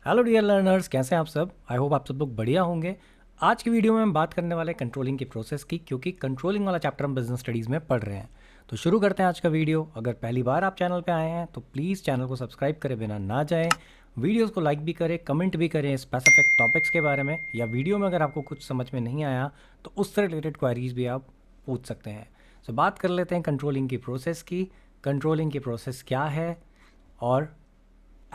Hello dear learners, कैसे हैं आप सब। आई होप आप सब लोग बढ़िया होंगे। आज की वीडियो में हम बात करने वाले कंट्रोलिंग की प्रोसेस की, क्योंकि कंट्रोलिंग वाला चैप्टर हम बिजनेस स्टडीज़ में पढ़ रहे हैं। तो शुरू करते हैं आज का वीडियो। अगर पहली बार आप चैनल पे आए हैं तो प्लीज़ चैनल को सब्सक्राइब करे बिना ना जाएं। वीडियोस को लाइक भी करें, कमेंट भी करें स्पेसिफिक टॉपिक्स के बारे में, या वीडियो में अगर आपको कुछ समझ में नहीं आया तो उससे रिलेटेड क्वेरीज भी आप पूछ सकते हैं। सो बात कर लेते हैं कंट्रोलिंग की प्रोसेस की। कंट्रोलिंग की प्रोसेस क्या है और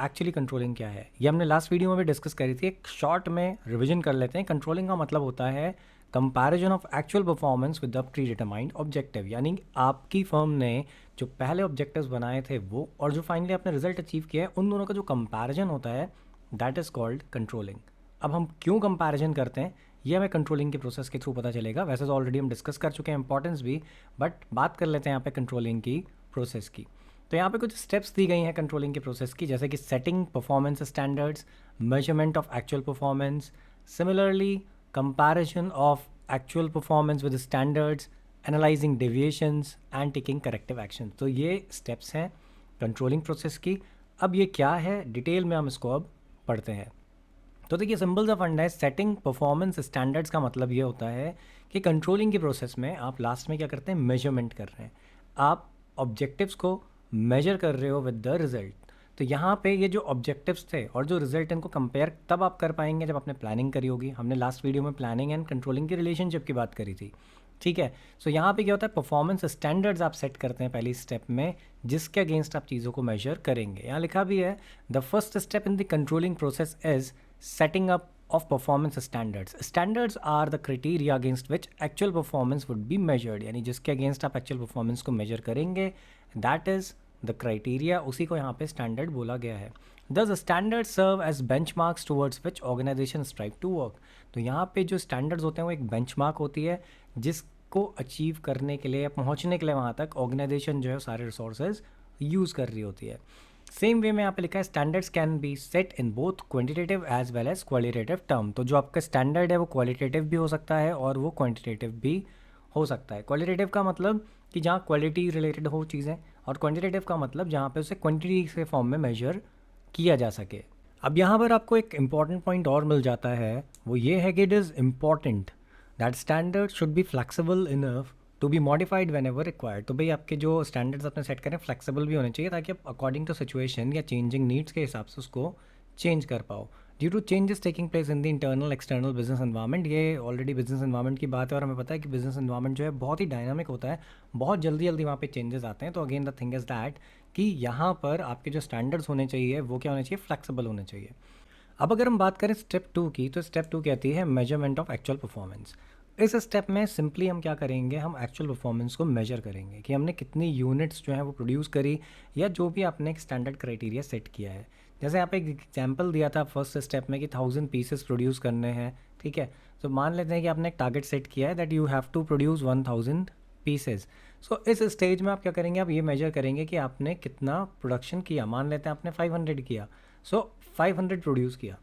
एक्चुअली कंट्रोलिंग क्या है, ये हमने लास्ट वीडियो में भी डिस्कस करी थी। एक शॉर्ट में रिवीजन कर लेते हैं। कंट्रोलिंग का मतलब होता है comparison of actual performance with the pre determined objective, यानी आपकी फर्म ने जो पहले ऑब्जेक्टिव्स बनाए थे वो और जो फाइनली आपने रिजल्ट अचीव किया है, उन दोनों का जो कंपैरिजन होता है दैट इज़ कॉल्ड कंट्रोलिंग। अब हम क्यों कंपैरिजन करते हैं ये हमें कंट्रोलिंग के प्रोसेस के थ्रू पता चलेगा। वैसे तो ऑलरेडी हम डिस्कस कर चुके हैं इंपॉर्टेंस भी, बट बात कर लेते हैं यहाँ पे कंट्रोलिंग की प्रोसेस की। तो यहाँ पे कुछ स्टेप्स दी गई हैं कंट्रोलिंग के प्रोसेस की, जैसे कि setting performance standards, measurement of actual performance, similarly comparison of actual performance with standards, analysing deviations and taking corrective action. तो ये स्टेप्स हैं कंट्रोलिंग प्रोसेस की। अब ये क्या है डिटेल में हम इसको अब पढ़ते हैं। तो देखिए, सिंपल सा फंडा है। सेटिंग परफॉर्मेंस स्टैंडर्ड्स का मतलब ये होता है कि कंट्रोलिंग के प्रोसेस में आप लास्ट में क्या करते हैं, मेजरमेंट कर रहे हैं। आप ऑब्जेक्टिव्स को मेजर कर रहे हो विद द रिजल्ट। तो यहाँ पे ये जो ऑब्जेक्टिव्स थे और जो रिजल्ट, इनको कंपेयर तब आप कर पाएंगे जब आपने प्लानिंग करी होगी। हमने लास्ट वीडियो में प्लानिंग एंड कंट्रोलिंग की रिलेशनशिप की बात करी थी, ठीक है। सो यहाँ पे क्या होता है, परफॉर्मेंस स्टैंडर्ड्स आप सेट करते हैं पहली स्टेप में, जिसके अगेंस्ट आप चीज़ों को मेजर करेंगे। यहाँ लिखा भी है, the first step in the controlling process is setting up of performance standards. Standards are the criteria against which actual performance would be measured, यानी जिसके अगेंस्ट आप एक्चुअल परफॉर्मेंस को मेजर करेंगे, दैट इज द क्राइटेरिया, उसी को यहाँ पे standard बोला गया है। Thus standards serve as benchmarks towards which organization strive to work. तो यहाँ पे जो स्टैंडर्ड्स होते हैं वो एक बेंचमार्क होती है जिसको अचीव करने के लिए या पहुँचने के लिए वहाँ तक ऑर्गेनाइजेशन जो है सारे रिसोर्सेज यूज़ कर रही होती है। सेम वे में यहाँ पे लिखा है, standards can be set in both quantitative as well as qualitative term. तो जो आपका स्टैंडर्ड है वो क्वालिटेटिव भी हो सकता है और वो क्वांटिटेटिव भी हो सकता है। क्वालिटेटिव का मतलब कि जहाँ क्वालिटी रिलेटेड हो चीज़ें, और क्वांटिटेटिव का मतलब जहाँ पे उसे क्वांटिटी के फॉर्म में मेजर किया जा सके। अब यहाँ पर आपको एक इम्पॉर्टेंट पॉइंट और मिल जाता है, वो ये है कि it is important that standard should be flexible enough to be modified whenever required. तो भाई आपके जो स्टैंडर्ड्स अपने सेट करें फ्लेक्सिबल भी होने चाहिए, ताकि आप अकॉर्डिंग टू सिचुएशन या चेंजिंग नीड्स के हिसाब से उसको चेंज कर पाओ। Due to changes taking place in the internal external business environment, ये ऑलरेडी बिजनेस एनवायरनमेंट की बात है और हमें पता है कि बिजनेस एनवायरनमेंट जो है बहुत ही डायनामिक होता है, बहुत जल्दी जल्दी वहाँ पे चेंजेस आते हैं। तो again the thing is that कि यहाँ पर आपके जो स्टैंडर्ड्स होने चाहिए वो क्या होने चाहिए, फ्लेक्सिबल होने चाहिए। अब अगर हम बात करें स्टेप 2 की, तो स्टेप 2 कहती है मेजरमेंट ऑफ एक्चुअल परफॉर्मेंस। इस स्टेप में सिंपली हम क्या करेंगे, हम एक्चुअल परफॉर्मेंस को मेजर करेंगे कि हमने कितनी यूनिट्स जो है वो प्रोड्यूस करी, या जो भी आपने एक स्टैंडर्ड क्राइटेरिया सेट किया है। जैसे यहाँ पे एक एग्जांपल दिया था फर्स्ट स्टेप में कि 1000 पीसेस प्रोड्यूस करने हैं, ठीक है। तो मान लेते हैं कि आपने एक टारगेट सेट किया है that you have to produce 1000 pieces. So इस स्टेज में आप क्या करेंगे, आप ये मेजर करेंगे कि आपने कितना प्रोडक्शन किया। मान लेते हैं आपने 500 किया, सो 500 प्रोड्यूस किया,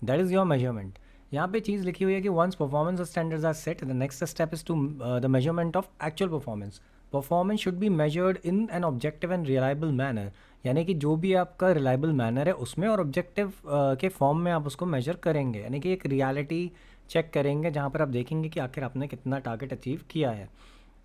दैट इज़ योर मेजरमेंट। यहाँ पे चीज़ लिखी हुई है कि once performance standards are set, the next step is to the measurement of actual performance. Performance should be measured in an objective and reliable manner, यानी कि जो भी आपका रिलायबल मैनर है उसमें और ऑब्जेक्टिव के फॉर्म में आप उसको मेजर करेंगे, यानी कि एक रियलिटी चेक करेंगे जहाँ पर आप देखेंगे कि आखिर आपने कितना टारगेट अचीव किया है।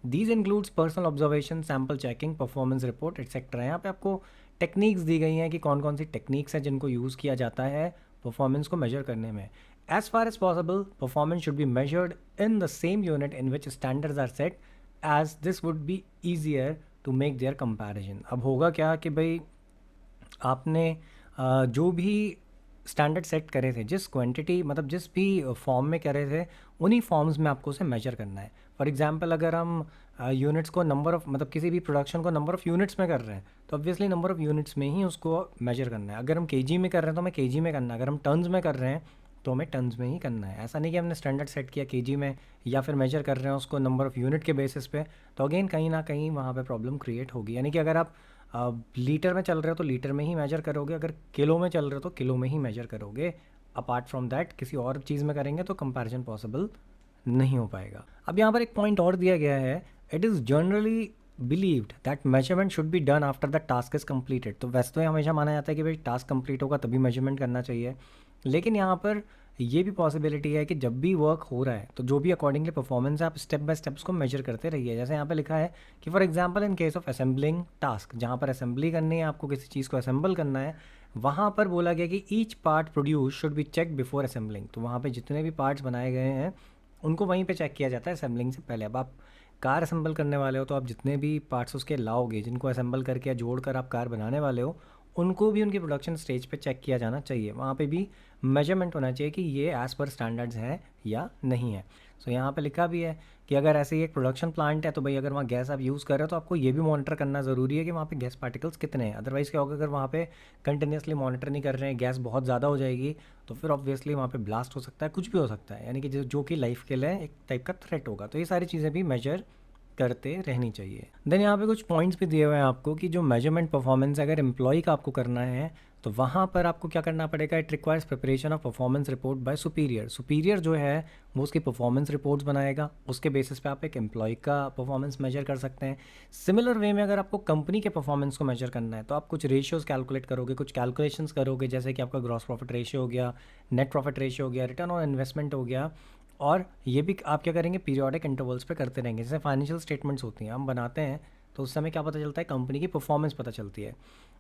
These includes personal observation, sample checking, performance report etcetera. यहाँ पे आपको टेक्निक्स दी गई हैं कि कौन कौन सी टेक्निक्स हैं जिनको यूज़ किया जाता है परफॉर्मेंस को मेजर करने में। As far as possible performance should be measured in the same unit in which standards are set, as this would be easier to make their comparison. अब होगा क्या कि भाई आपने जो भी स्टैंडर्ड सेट करे थे, जिस क्वांटिटी मतलब जिस भी फॉर्म में करे थे, उन्हीं फॉर्म्स में आपको उसे मेजर करना है। फॉर एग्जांपल अगर हम यूनिट्स को नंबर ऑफ़ मतलब किसी भी प्रोडक्शन को नंबर ऑफ़ यूनिट्स में कर रहे हैं, तो ऑब्वियसली नंबर ऑफ़ यूनिट्स में ही उसको मेजर करना है। अगर हम केजी में कर रहे हैं तो हमें केजी में करना है, अगर हम टन्स में कर रहे हैं तो हमें टन्स में ही करना है। ऐसा नहीं कि हमने स्टैंडर्ड सेट किया केजी में या फिर मेजर कर रहे हैं उसको नंबर ऑफ़ यूनिट के बेसिस पे, तो अगेन कहीं ना कहीं वहाँ पे प्रॉब्लम क्रिएट होगी। यानी कि अगर आप लीटर में चल रहे हो तो लीटर में ही मेजर करोगे, अगर किलो में चल रहे हो तो किलो में ही मेजर करोगे। अपार्ट फ्रॉम दैट किसी और चीज़ में करेंगे तो कंपैरिजन पॉसिबल नहीं हो पाएगा। अब यहाँ पर एक पॉइंट और दिया गया है, it is generally believed that measurement should be done after the task is completed. तो वैसे तो ये हमेशा माना जाता है कि भाई टास्क कंप्लीट होगा तभी मेजरमेंट करना चाहिए, लेकिन यहाँ पर ये भी पॉसिबिलिटी है कि जब भी वर्क हो रहा है तो जो भी अकॉर्डिंगली परफॉर्मेंस है आप स्टेप बाय स्टेप उसको मेजर करते रहिए। जैसे यहाँ पे लिखा है कि for example in case of assembling task, जहाँ पर असेंबली करनी है, आपको किसी चीज़ को असेंबल करना है, वहाँ पर बोला गया कि each part produce should be check before assembling. तो वहाँ पे जितने भी पार्ट्स बनाए गए हैं उनको वहीं पे चेक किया जाता है असेंबलिंग से पहले। अब आप कार असेंबल करने वाले हो तो आप जितने भी पार्ट्स उसके लाओगे, जिनको असेंबल करके या जोड़ कर आप कार बनाने वाले हो, उनको भी उनकी प्रोडक्शन स्टेज पे चेक किया जाना चाहिए। वहाँ पे भी मेजरमेंट होना चाहिए कि ये एज़ पर स्टैंडर्ड्स हैं या नहीं है। सो यहाँ पे लिखा भी है कि अगर ऐसे ही एक प्रोडक्शन प्लांट है तो भाई अगर वहाँ गैस आप यूज़ कर रहे हो तो आपको ये भी मॉनिटर करना ज़रूरी है कि वहाँ पे गैस पार्टिकल्स कितने हैं। अदरवाइज़ क्या होगा, अगर वहाँ पे कंटिन्यूसली मॉनिटर नहीं कर रहे हैं, गैस बहुत ज़्यादा हो जाएगी तो फिर ऑब्वियसली वहाँ पे ब्लास्ट हो सकता है, कुछ भी हो सकता है, यानी कि जो कि लाइफ के लिए एक टाइप का थ्रेट होगा। तो ये सारी चीज़ें भी मेजर करते रहनी चाहिए। देन यहाँ पे कुछ पॉइंट्स भी दिए हुए हैं आपको कि जो मेजरमेंट परफॉर्मेंस अगर एम्प्लॉय का आपको करना है तो वहाँ पर आपको क्या करना पड़ेगा, it requires preparation of performance report by superior. Superior जो है वो उसकी परफॉर्मेंस रिपोर्ट्स बनाएगा, उसके बेसिस पे आप एक एम्प्लॉय का परफॉर्मेंस मेजर कर सकते हैं। सिमिलर वे में अगर आपको कंपनी के परफॉर्मेंस को मेजर करना है तो आप कुछ रेशियोज कैलकुलेट करोगे, कुछ कैलकुलेशंस करोगे, जैसे कि आपका ग्रॉस प्रॉफिट रेशियो हो गया, नेट प्रॉफिट रेशियो हो गया, रिटर्न ऑन इन्वेस्टमेंट हो गया। और ये भी आप क्या करेंगे, पीरियोडिक इंटरवल्स पे करते रहेंगे। जैसे फाइनेंशियल स्टेटमेंट्स होती हैं हम बनाते हैं तो उस समय क्या पता चलता है, कंपनी की परफॉर्मेंस पता चलती है।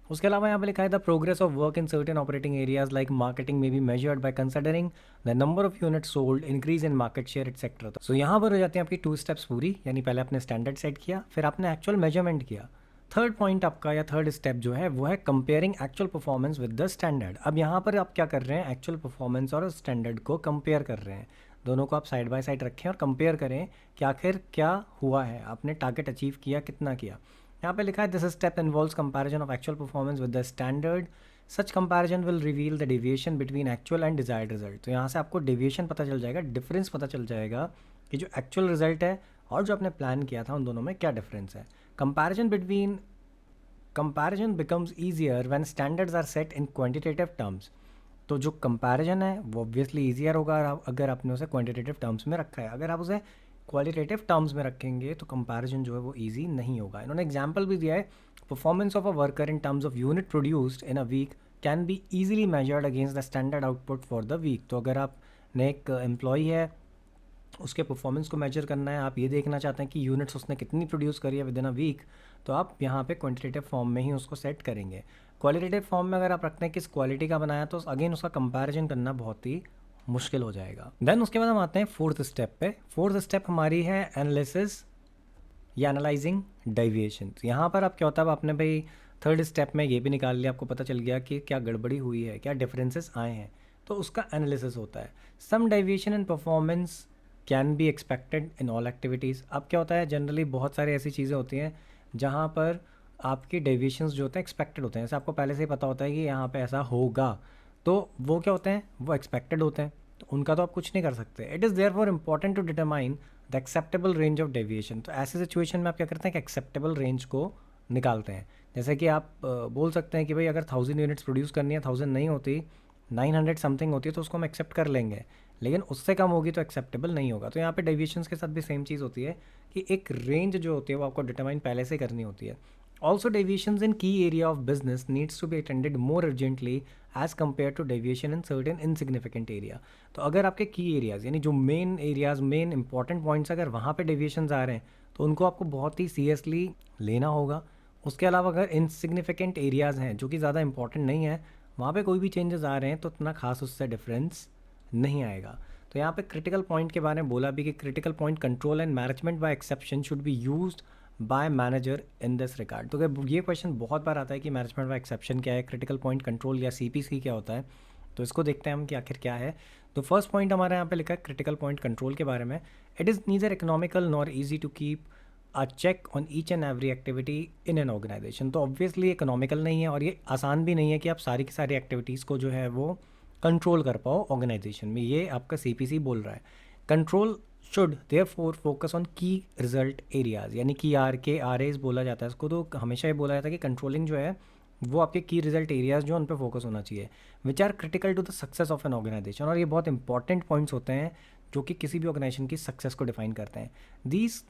उसके अलावा यहाँ पे लिखा है the progress of work in certain operating areas like marketing में be measured by considering the number of unit sold, increase in market share etcetera. So यहाँ पर हो जाती हैं आपकी 2 स्टेप्स पूरी, यानी पहले आपने स्टैंडर्ड सेट किया, फिर आपने एक्चुअल मेजरमेंट किया। थर्ड पॉइंट आपका या थर्ड स्टेप जो है वो है comparing actual performance with the standard. अब यहाँ पर आप क्या कर रहे हैं, एक्चुअल परफॉर्मेंस और स्टैंडर्ड को कंपेयर कर रहे हैं। दोनों को आप साइड बाय साइड रखें और कंपेयर करें कि आखिर क्या हुआ है, आपने टारगेट अचीव किया, कितना किया। यहाँ पे लिखा है this step involves comparison of actual performance with the standard, such comparison will reveal the deviation between actual and desired result. तो यहाँ से आपको डेविएशन पता चल जाएगा, डिफरेंस पता चल जाएगा कि जो एक्चुअल रिजल्ट है और जो आपने प्लान किया था उन दोनों में क्या डिफरेंस है। Comparison becomes easier when standards are set in quantitative terms. तो जो कंपैरिजन है वो ऑब्वियसली ईजियर होगा अगर आपने उसे क्वांटिटेटिव टर्म्स में रखा है। अगर आप उसे क्वालिटेटिव टर्म्स में रखेंगे तो कंपैरिजन जो है वो ईजी नहीं होगा। इन्होंने एग्जांपल भी दिया है, performance of a worker in terms of unit produced in a week can be easily measured against the standard output for the week. तो अगर आपने एक एम्प्लॉय है, उसके परफॉर्मेंस को मेजर करना है, आप ये देखना चाहते हैं कि यूनिट्स उसने कितनी प्रोड्यूस करी है विद इन अ वीक, तो आप यहाँ पे क्वांटिटेटिव फॉर्म में ही उसको सेट करेंगे। क्वालिटेटिव फॉर्म में अगर आप रखते हैं किस क्वालिटी का बनाया तो अगेन उसका कंपैरिजन करना बहुत ही मुश्किल हो जाएगा। देन उसके बाद हम आते हैं फोर्थ स्टेप पे। फोर्थ स्टेप हमारी है एनालिसिस या एनालाइजिंग डेविएशन। यहाँ पर आप क्या होता है, आपने भाई थर्ड स्टेप में ये भी निकाल लिया, आपको पता चल गया कि क्या गड़बड़ी हुई है, क्या डिफरेंसेस आए हैं, तो उसका एनालिसिस होता है। Some deviation in performance can be expected in all activities. अब क्या होता है, जनरली बहुत सारी ऐसी चीज़ें होती हैं जहाँ पर आपके डेविएशंस जो होते हैं एक्सपेक्टेड होते हैं। जैसे आपको पहले से ही पता होता है कि यहाँ पे ऐसा होगा, तो वो क्या होते हैं, वो एक्सपेक्टेड होते हैं, तो उनका तो आप कुछ नहीं कर सकते। It is therefore important to determine the acceptable range of deviation. तो ऐसे सिचुएशन में आप क्या करते हैं कि एक्सेप्टेबल रेंज को निकालते हैं। जैसे कि आप बोल सकते हैं कि भाई अगर 1000 यूनिट्स प्रोड्यूस करनी है, 1000 नहीं होती, 900 समथिंग होती है, तो उसको हम एक्सेप्ट कर लेंगे, लेकिन उससे कम होगी तो एक्सेप्टेबल नहीं होगा। तो यहाँ पे डेविएशंस के साथ भी सेम चीज़ होती है कि एक रेंज जो होती है वो आपको डिटरमाइन पहले से करनी होती है। Also deviations in key area of business needs to be attended more urgently as compare to deviation in certain insignificant area. तो अगर आपके की एरियाज़ यानी जो main areas, main important points, अगर वहाँ पे डेविएशंस आ रहे हैं तो उनको आपको बहुत ही सीरियसली लेना होगा। उसके अलावा अगर इनसिग्निफिकेंट एरियाज़ हैं जो कि ज़्यादा इंपॉर्टेंट नहीं है, वहाँ पे कोई भी चेंजेस आ रहे हैं तो इतना खास उससे डिफरेंस नहीं आएगा। तो यहाँ पे क्रिटिकल पॉइंट के बारे में बोला भी कि critical point control and management by exception should be used by manager in this regard. तो अगर ये क्वेश्चन बहुत बार आता है कि मैनेजमेंट बाय एक्सेप्शन क्या है, क्रिटिकल पॉइंट कंट्रोल या सीपीसी क्या होता है, तो इसको देखते हैं हम कि आखिर क्या है। तो फर्स्ट पॉइंट हमारे यहाँ पे लिखा है क्रिटिकल पॉइंट कंट्रोल के बारे में। It is neither economical nor easy to keep a check on each and every activity in an organization. तो ऑब्वियसली इकोनॉमिकल नहीं है और ये आसान भी नहीं है कि आप सारी की सारी एक्टिविटीज़ को जो है वो कंट्रोल कर पाओ ऑर्गेनाइजेशन में। ये आपका सीपीसी बोल रहा है। Control should therefore focus on की रिजल्ट एरियाज, यानी कि आर एज बोला जाता है इसको। तो हमेशा ये बोला जाता है कि कंट्रोलिंग जो है वो आपके की रिजल्ट एरियाज जो उन पर फोकस होना चाहिए, which are critical to the success of an organization. और ये बहुत इंपॉर्टेंट पॉइंट्स होते हैं जो कि किसी भी ऑर्गेनाइजेशन की सक्सेस को डिफाइन करते हैं। These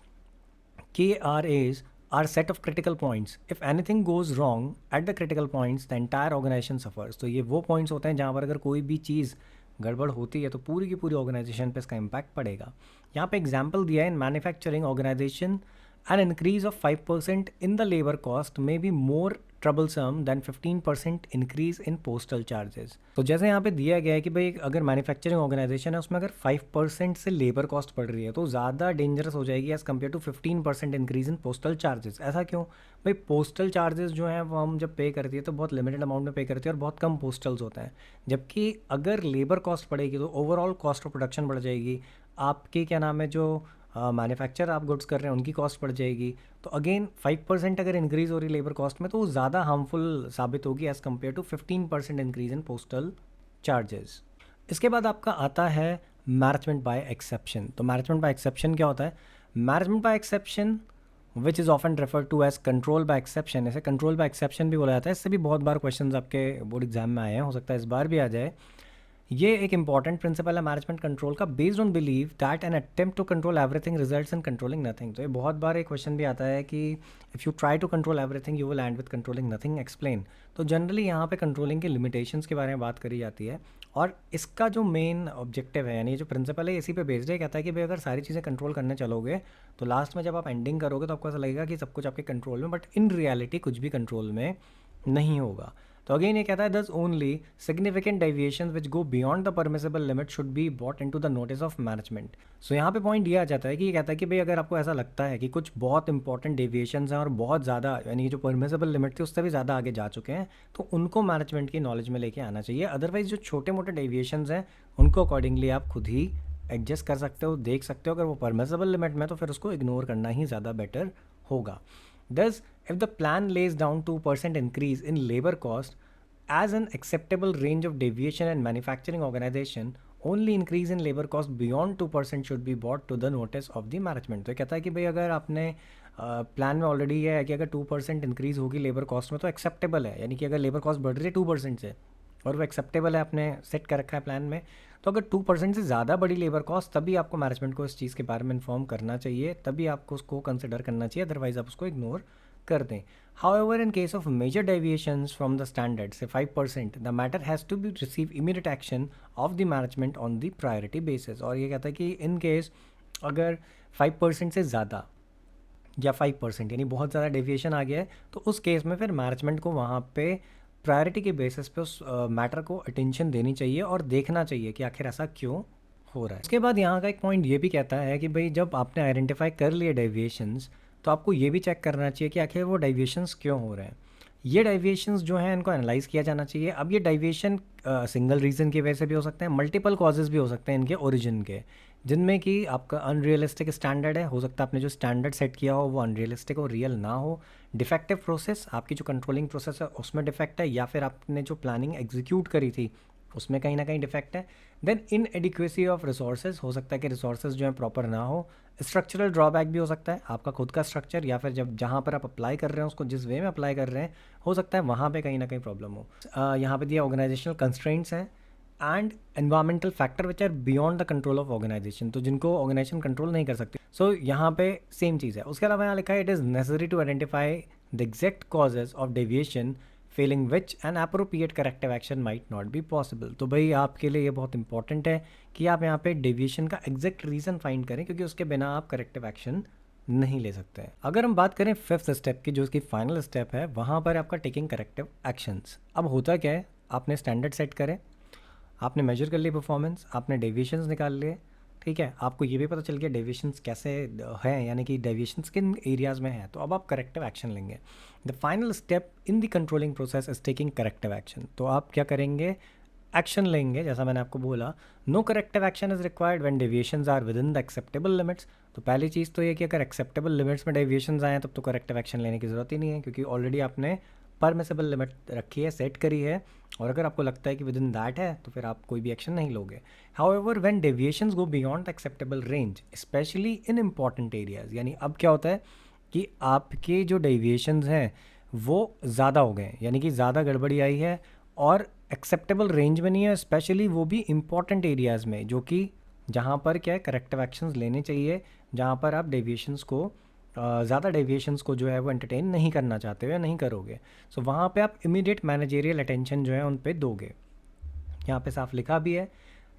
KRAs are set of critical points, if anything goes wrong at the critical points the entire organization suffers. तो ये वो पॉइंट्स होते हैं जहाँ पर अगर कोई भी चीज़ गड़बड़ होती है तो पूरी की पूरी ऑर्गेनाइजेशन पे इसका इम्पैक्ट पड़ेगा। यहाँ पे एग्जाम्पल दिया है, in manufacturing organization an increase of 5% in the labor cost may be more troublesome than 15% increase in postal charges। तो जैसे यहाँ पे दिया गया है कि भाई अगर मैन्युफैक्चरिंग ऑर्गेनाइजेशन है उसमें अगर 5% से लेबर कॉस्ट बढ़ रही है तो ज़्यादा डेंजरस हो जाएगी as compare to 15% increase in postal charges. ऐसा क्यों भाई? पोस्टल चार्जेस जो हैं वो हम जब पे करती है तो बहुत लिमिटेड अमाउंट में पे करती है और बहुत कम पोस्टल्स होते हैं, जबकि अगर लेबर कॉस्ट बढ़ेगी तो ओवरऑल कॉस्ट ऑफ प्रोडक्शन बढ़ जाएगी, आपकी क्या नाम है जो मैन्युफैक्चर आप गुड्स कर रहे हैं उनकी कॉस्ट बढ़ जाएगी। तो अगेन 5% अगर इंक्रीज़ हो रही लेबर कॉस्ट में तो वो ज़्यादा हार्मफुल साबित होगी as compare to 15% increase in postal charges. इसके बाद आपका आता है मैनेजमेंट बाय एक्सेप्शन। तो मैनेजमेंट बाय एक्सेप्शन क्या होता है? Management by exception which is often refer to as control by exception, ऐसे कंट्रोल बाय एक्सेप्शन भी बोला जाता है। इससे भी बहुत बार क्वेश्चन आपके बोर्ड एग्जाम में आए हैं, हो सकता है इस बार भी आ जाए। ये एक इंपॉर्टेंट प्रिंसिपल है मैनेजमेंट कंट्रोल का, based on believe that an attempt to control everything results in controlling nothing. तो ये बहुत बार एक क्वेश्चन भी आता है कि if you try to control everything you will end with controlling nothing, explain. तो जनरली यहाँ पे कंट्रोलिंग के लिमिटेशंस के बारे में बात करी जाती है और इसका जो मेन ऑब्जेक्टिव है यानी जो प्रिंसिपल है इसी पे बेस्ड है। कहता है कि भाई अगर सारी चीज़ें कंट्रोल करने चलोगे तो लास्ट में जब आप एंडिंग करोगे तो आपको ऐसा लगेगा कि सब कुछ आपके कंट्रोल में, बट इन रियलिटी कुछ भी कंट्रोल में नहीं होगा। तो अगेन ये कहता है thus only significant deviation which go beyond the permissible limit should be brought into the notice of management. So यहाँ पे पॉइंट दिया जाता है कि ये कहता है कि भाई अगर आपको ऐसा लगता है कि कुछ बहुत इंपॉर्टेंट डेविएशंस हैं और बहुत ज़्यादा यानी जो परमिसेबल लिमिट थी उससे भी ज़्यादा आगे जा चुके हैं तो उनको मैनेजमेंट की नॉलेज में लेके आना चाहिए। अदरवाइज जो छोटे मोटे डेविएशंस हैं उनको अकॉर्डिंगली आप खुद ही एडजस्ट कर सकते हो, देख सकते हो। अगर वो परमिसेबल लिमिट में तो फिर उसको इग्नोर करना ही ज़्यादा बेटर होगा। Thus, if the plan lays down 2% increase in labor cost as an acceptable range of deviation in manufacturing organization, only increase in labor cost beyond 2% should be brought to the notice of the management। तो कहता है कि भाई अगर आपने plan में already ये है कि अगर 2% इंक्रीज होगी लेबर कॉस्ट में तो एक्सेप्टेबल है, यानी कि अगर लेबर कॉस्ट बढ़ रही है 2% से और वो एक्सेप्टेबल है, आपने सेट कर रखा है प्लान में, तो अगर 2% से ज़्यादा बड़ी लेबर कॉस्ट तभी आपको मैनेजमेंट को इस चीज़ के बारे में इन्फॉर्म करना चाहिए, तभी आपको उसको कंसिडर करना चाहिए, अदरवाइज आप उसको इग्नोर कर दें। However in case of major deviations from the standard से 5% the matter has to be receive immediate action of the management on the priority basis. और ये कहता है कि इन केस अगर 5% से ज़्यादा या 5% यानी बहुत ज़्यादा डेविएशन आ गया है तो उस केस में फिर मैनेजमेंट को वहाँ पे प्रायोरिटी के बेसिस पे उस मैटर को अटेंशन देनी चाहिए और देखना चाहिए कि आखिर ऐसा क्यों हो रहा है। इसके बाद यहाँ का एक पॉइंट ये भी कहता है कि भाई जब आपने आइडेंटिफाई कर लिए डेविएशंस तो आपको ये भी चेक करना चाहिए कि आखिर वो डेविएशंस क्यों हो रहे हैं। ये डेविएशंस जो हैं इनको एनालाइज किया जाना चाहिए। अब ये डेविएशन सिंगल रीज़न की वजह से भी हो सकते हैं, मल्टीपल कॉजेज़ भी हो सकते हैं इनके ओरिजिन के, जिनमें कि आपका अनरियलिस्टिक स्टैंडर्ड है, हो सकता है आपने जो स्टैंडर्ड सेट किया हो वो अनरियलिस्टिक हो, रियल ना हो, डिफेक्टिव प्रोसेस, आपकी जो कंट्रोलिंग प्रोसेस है उसमें डिफेक्ट है, या फिर आपने जो प्लानिंग एग्जीक्यूट करी थी उसमें कहीं ना कहीं डिफेक्ट है। Then inadequacy of resources, हो सकता है कि रिसोर्सेज जो है प्रॉपर ना हो। स्ट्रक्चरल ड्रॉबैक भी हो सकता है, आपका खुद का स्ट्रक्चर या फिर जब जहाँ पर आप अप्लाई कर रहे हैं उसको जिस वे में अप्लाई कर रहे हैं हो सकता है वहाँ पे कहीं ना कहीं प्रॉब्लम हो। यहाँ पे दिया ऑर्गेनाइजेशनल कंस्ट्रेंट्स हैं and environmental factor which are beyond the control of organization, तो जिनको ऑर्गेनाइजेशन कंट्रोल नहीं कर सकती। सो यहाँ पे सेम चीज़ है। उसके अलावा यहाँ लिखा है it is necessary to identify the exact causes of deviation failing which an appropriate corrective action might not be possible. तो भाई आपके लिए ये बहुत इंपॉर्टेंट है कि आप यहाँ पे डेविएशन का एग्जैक्ट रीज़न फाइंड करें, क्योंकि उसके बिना आप करेक्टिव एक्शन नहीं ले सकते हैं। अगर हम बात करें फिफ्थ स्टेप की, जो उसकी फाइनल स्टेप है, वहाँ पर आपका टेकिंग करेक्टिव एक्शंस। अब होता क्या है, आपने स्टैंडर्ड सेट करें, आपने मेजर कर ली परफॉर्मेंस, आपने डेविएशंस निकाल लिए, ठीक है, आपको ये भी पता चल गया डेविएशंस कैसे हैं, यानी कि डेविएशंस किन एरियाज़ में हैं, तो अब आप करेक्टिव एक्शन लेंगे। The final step in the controlling process is taking corrective action. तो आप क्या करेंगे, एक्शन लेंगे। जैसा मैंने आपको बोला, no corrective action is required when deviations are within the acceptable limits. तो पहली चीज़ तो ये कि अगर एक्सेप्टेबल लिमिट्स में डेविएशंस आए तब तो करेक्टिव एक्शन लेने की ज़रूरत ही नहीं है, क्योंकि ऑलरेडी आपने परमिसेबल लिमिट रखी है, सेट करी है, और अगर आपको लगता है कि विद इन दैट है तो फिर आप कोई भी एक्शन नहीं लोगे। However when deviations go beyond the acceptable range specially in important areas, यानी अब क्या होता है कि आपके जो डेविएशंस हैं वो ज़्यादा हो गए, यानी कि ज़्यादा गड़बड़ी आई है और एक्सेप्टेबल रेंज में नहीं है, स्पेशली वो भी इंपॉर्टेंट एरियाज़ में, जो कि जहाँ पर क्या है करेक्टिव एक्शंस लेने चाहिए, जहाँ पर आप डेविएशंस को ज़्यादा डेविएशंस को जो है वो एंटरटेन नहीं करना चाहते हो या नहीं करोगे, सो वहाँ पे आप इमीडिएट मैनेजेरियल अटेंशन जो है उन पे दोगे। यहाँ पे साफ लिखा भी है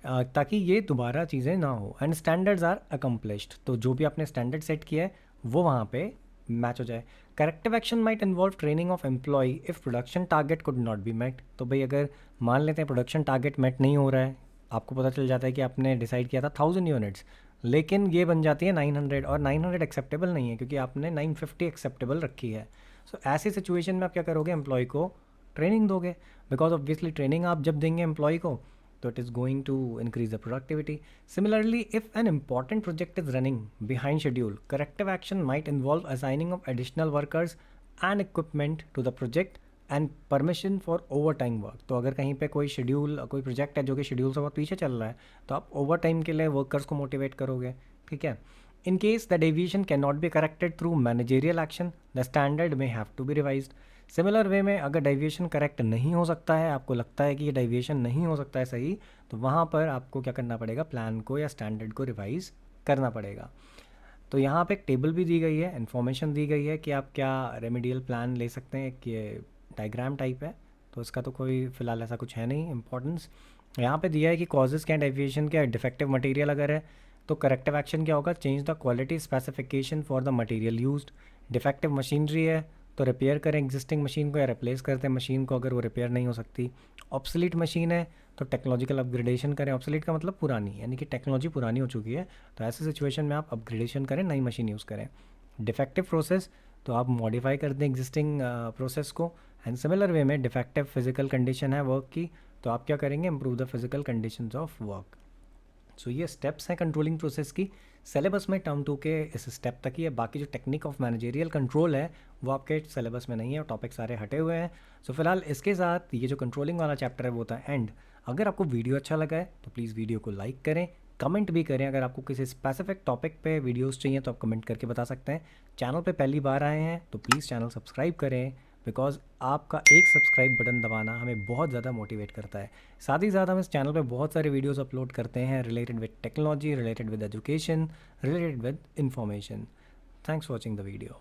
ताकि ये दोबारा चीज़ें ना हो। एंड स्टैंडर्ड्स आर अकम्प्लिश्ड, तो जो भी आपने स्टैंडर्ड सेट किया है वो वहाँ पे मैच हो जाए। Corrective action might involve training of employee if production target could not be met. तो भाई अगर मान लेते हैं प्रोडक्शन टारगेट मेट नहीं हो रहा है, आपको पता चल जाता है कि आपने डिसाइड किया था 1000 यूनिट्स, लेकिन ये बन जाती है 900, और 900 एक्सेप्टेबल नहीं है क्योंकि आपने 950 एक्सेप्टेबल रखी है। सो ऐसी सिचुएशन में आप क्या करोगे, एम्प्लॉय को ट्रेनिंग दोगे, बिकॉज ऑब्वियसली ट्रेनिंग आप जब देंगे एम्प्लॉय को तो it is going to increase the productivity. Similarly, if an important project is running behind schedule, corrective action might involve assigning of additional workers and equipment to the project and permission for overtime work। तो अगर कहीं पे कोई project है जो कि schedule से बहुत पीछे चल रहा है, तो आप ओवर टाइम के लिए वर्कर्स को मोटिवेट करोगे, ठीक है। In case the deviation can not be corrected through managerial action, the standard may have to be revised. Similar way में अगर डेविएशन करेक्ट नहीं हो सकता है, आपको लगता है कि ये डेविएशन नहीं हो सकता है सही, तो वहाँ पर आपको क्या करना पड़ेगा, प्लान को या स्टैंडर्ड को रिवाइज करना पड़ेगा। तो यहाँ पे एक टेबल भी दी गई है, इन्फॉर्मेशन दी गई है कि आप क्या रेमेडियल प्लान ले सकते हैं, कि डायग्राम टाइप है, तो इसका तो कोई फ़िलहाल ऐसा कुछ है नहीं इंपॉर्टेंस। यहाँ पे दिया है कि कॉजेज़ क्या डेविएशन क्या, डिफेक्टिव मटेरियल अगर है तो करेक्टिव एक्शन क्या होगा, change the quality specification for the material used. Defective machinery है तो रिपेयर करें एग्जिस्टिंग मशीन को या रिप्लेस करते हैं मशीन को अगर वो रिपेयर नहीं हो सकती। ऑब्सोलीट मशीन है तो टेक्नोलॉजिकल अपग्रेडेशन करें। ऑब्सोलीट का मतलब पुरानी, यानी कि टेक्नोलॉजी पुरानी हो चुकी है, तो ऐसे सिचुएशन में आप अपग्रेडेशन करें, नई मशीन यूज़ करें। डिफेक्टिव प्रोसेस तो आप मॉडिफाई कर दें एग्जिस्टिंग प्रोसेस को। एंड सिमिलर वे में डिफेक्टिव फिजिकल कंडीशन है वर्क की, तो आप क्या करेंगे, improve the physical conditions of work. So ये स्टेप्स हैं कंट्रोलिंग प्रोसेस की। सिलेबस में टर्म 2 के इस स्टेप तक ही है, बाकी जो टेक्निक ऑफ मैनेजेरियल कंट्रोल है वो आपके सिलेबस में नहीं है, टॉपिक सारे हटे हुए हैं। सो फिलहाल इसके साथ ये जो कंट्रोलिंग वाला चैप्टर है वो था एंड। अगर आपको वीडियो अच्छा लगा है तो प्लीज़ वीडियो को लाइक करें, कमेंट भी करें। अगर आपको किसी स्पेसिफिक टॉपिक पे वीडियोस चाहिए तो आप कमेंट करके बता सकते हैं। चैनल पे पहली बार आए हैं तो प्लीज़ चैनल सब्सक्राइब करें, बिकॉज आपका एक सब्सक्राइब बटन दबाना हमें बहुत ज़्यादा मोटिवेट करता है। साथ ही साथ हम इस चैनल पे बहुत सारे वीडियोस अपलोड करते हैं related with technology, related with education, related with information. Thanks for watching the video.